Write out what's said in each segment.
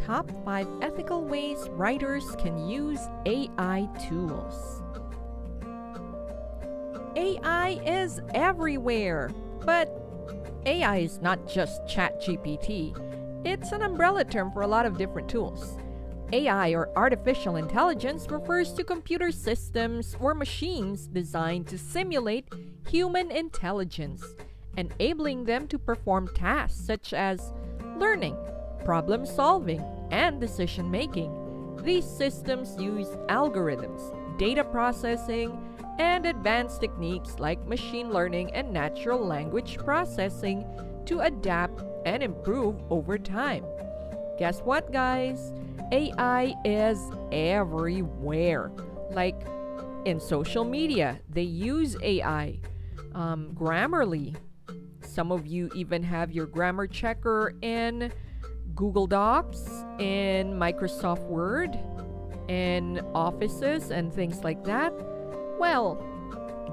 top 5 ethical ways writers can use AI tools. AI is everywhere, but AI is not just ChatGPT. It's an umbrella term for a lot of different tools. AI, or artificial intelligence, refers to computer systems or machines designed to simulate human intelligence, enabling them to perform tasks such as learning, problem solving, and decision making. These systems use algorithms, data processing, and advanced techniques like machine learning and natural language processing to adapt and improve over time. Guess what, guys? AI is everywhere. Like in social media, they use AI. Grammarly. Some of you even have your grammar checker in Google Docs, in Microsoft Word, in Offices, and things like that. Well,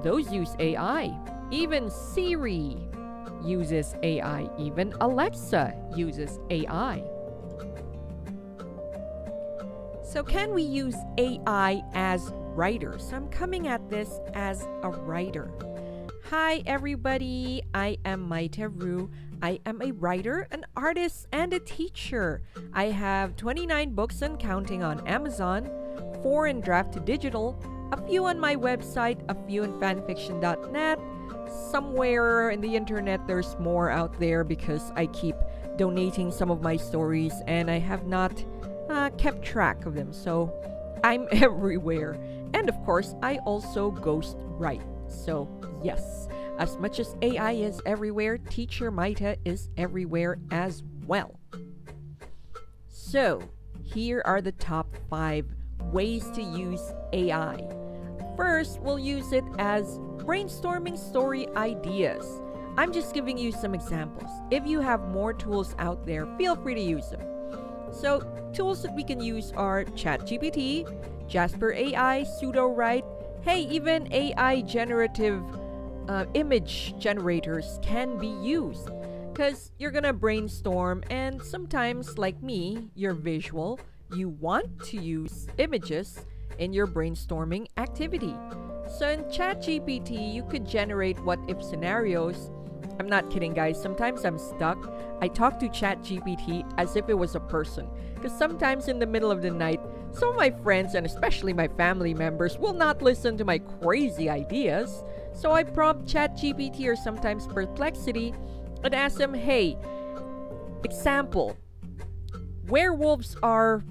those use AI. Even Siri uses AI. Even Alexa uses AI. So can we use AI as writers? I'm coming at this as a writer. Hi everybody, I am Maita. I am a writer, an artist, and a teacher. I have 29 books and counting on Amazon, 4 in draft to digital, a few on my website, a few in fanfiction.net. Somewhere in the internet there's more out there because I keep donating some of my stories and I have not kept track of them, so I'm everywhere. And of course, I also ghost write. So yes, as much as AI is everywhere, Teacher Maita is everywhere as well. So here are the top 5 ways to use AI. First, we'll use it as brainstorming story ideas. I'm just giving you some examples. If you have more tools out there, feel free to use them. So, tools that we can use are ChatGPT, Jasper AI, Pseudo-Write, hey, even AI generative image generators can be used. Because you're gonna brainstorm and sometimes, like me, you're visual, you want to use images in your brainstorming activity. So in ChatGPT, you could generate what-if scenarios. I'm not kidding, guys. Sometimes I'm stuck. I talk to ChatGPT as if it was a person. Because sometimes in the middle of the night, some of my friends and especially my family members will not listen to my crazy ideas. So I prompt ChatGPT or sometimes Perplexity and ask them, hey, example, werewolves are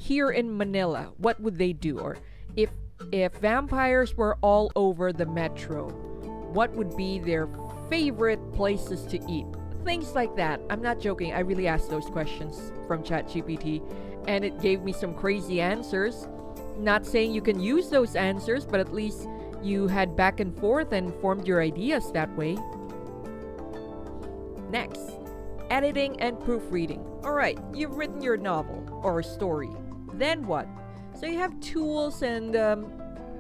here in Manila. What would they do? Or if vampires were all over the metro, what would be their favorite places to eat? Things like that. I'm not joking. I really asked those questions from ChatGPT and it gave me some crazy answers. Not saying you can use those answers, but at least you had back and forth and formed your ideas that way. Next, editing and proofreading. Alright, you've written your novel or story. Then what? So you have tools and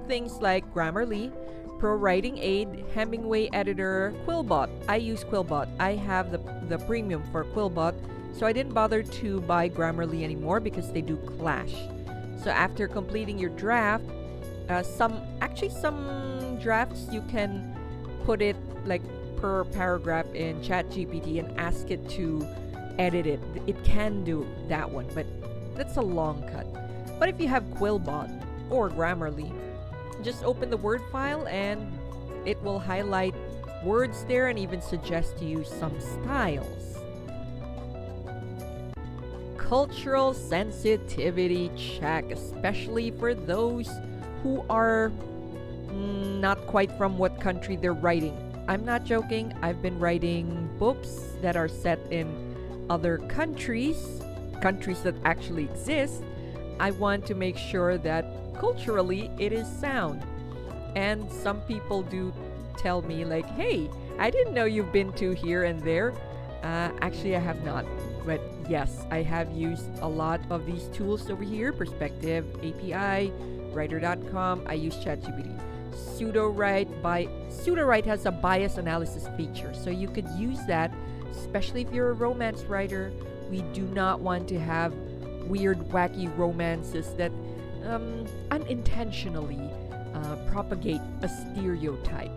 things like Grammarly, Pro Writing Aid, Hemingway Editor, Quillbot. I use Quillbot. I have the premium for Quillbot, so I didn't bother to buy Grammarly anymore because they do clash. So after completing your draft, some drafts you can put it like per paragraph in ChatGPT and ask it to edit it. It can do that one, but that's a long cut. But if you have Quillbot or Grammarly, just open the Word file and it will highlight words there and even suggest to you some styles. Cultural sensitivity check, especially for those who are not quite from what country they're writing. I'm not joking. I've been writing books that are set in other countries that actually exist. I want to make sure that culturally it is sound. And some people do tell me like, hey, I didn't know you've been to here and there. Actually, I have not. But yes, I have used a lot of these tools over here. Perspective, API, writer.com. I use ChatGPT. Pseudo-Write has a bias analysis feature. So you could use that, especially if you're a romance writer. We do not want to have weird, wacky romances that unintentionally propagate a stereotype.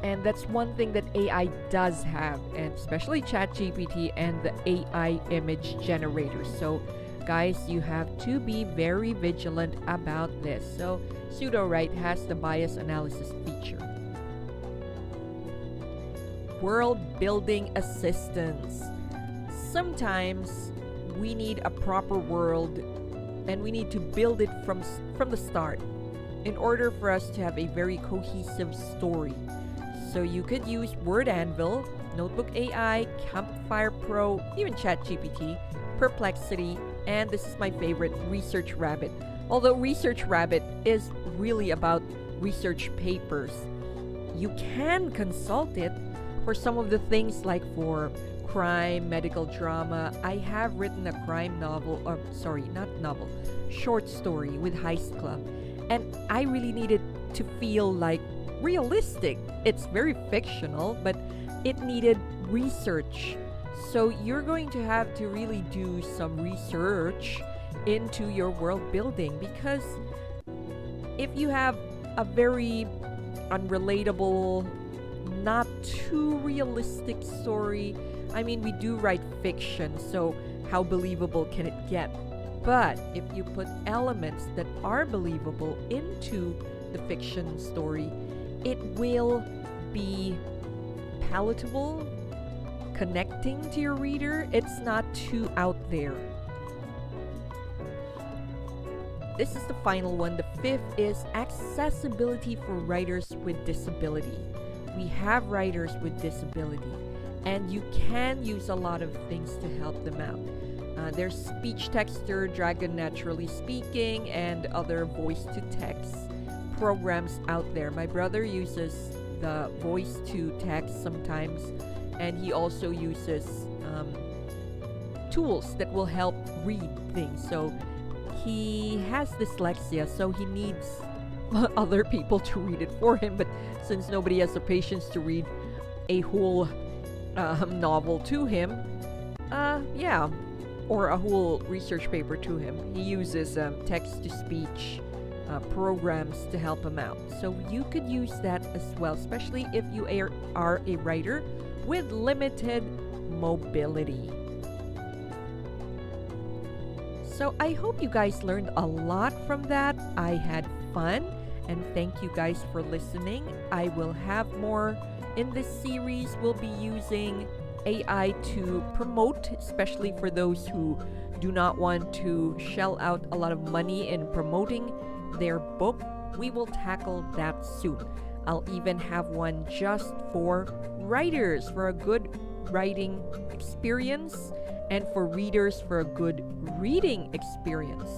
And that's one thing that AI does have, and especially ChatGPT and the AI image generators. So guys, you have to be very vigilant about this. So Pseudowrite has the bias analysis feature. World building assistance. Sometimes we need a proper world and we need to build it from the start in order for us to have a very cohesive story. So you could use Word Anvil, Notebook AI, Campfire Pro, even ChatGPT, Perplexity, and this is my favorite, Research Rabbit. Although Research Rabbit is really about research papers, you can consult it for some of the things like for crime, medical drama. I have written a crime novel, or sorry, not novel, short story with Heist Club, and I really needed to feel like realistic. It's very fictional, but it needed research. So you're going to have to really do some research into your world building, because if you have a very unrelatable, not too realistic story, I mean, we do write fiction, so how believable can it get? But if you put elements that are believable into the fiction story, it will be palatable, connecting to your reader. It's not too out there. This is the final one. The fifth is accessibility for writers with disability. We have writers with disability, and you can use a lot of things to help them out. There's Speech Texter, Dragon Naturally Speaking, and other voice-to-text programs out there. My brother uses the voice-to-text sometimes, and he also uses tools that will help read things. So he has dyslexia, so he needs other people to read it for him. But since nobody has the patience to read a whole novel to him, or a whole research paper to him, he uses text-to-speech programs to help him out. So you could use that as well, especially if you are a writer with limited mobility. So I hope you guys learned a lot from that. I had fun, and thank you guys for listening. I will have more in this series. We'll be using AI to promote, especially for those who do not want to shell out a lot of money in promoting their book. We will tackle that soon. I'll even have one just for writers, for a good writing experience, and for readers for a good reading experience.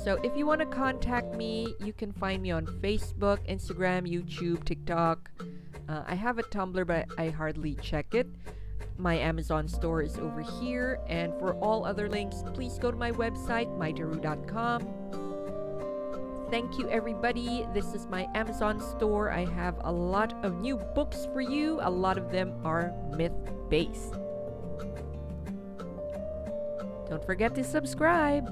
So if you want to contact me, you can find me on Facebook, Instagram, YouTube, TikTok. I have a Tumblr, but I hardly check it. My Amazon store is over here. And for all other links, please go to my website, maitaru.com. Thank you, everybody. This is my Amazon store. I have a lot of new books for you. A lot of them are myth-based. Don't forget to subscribe.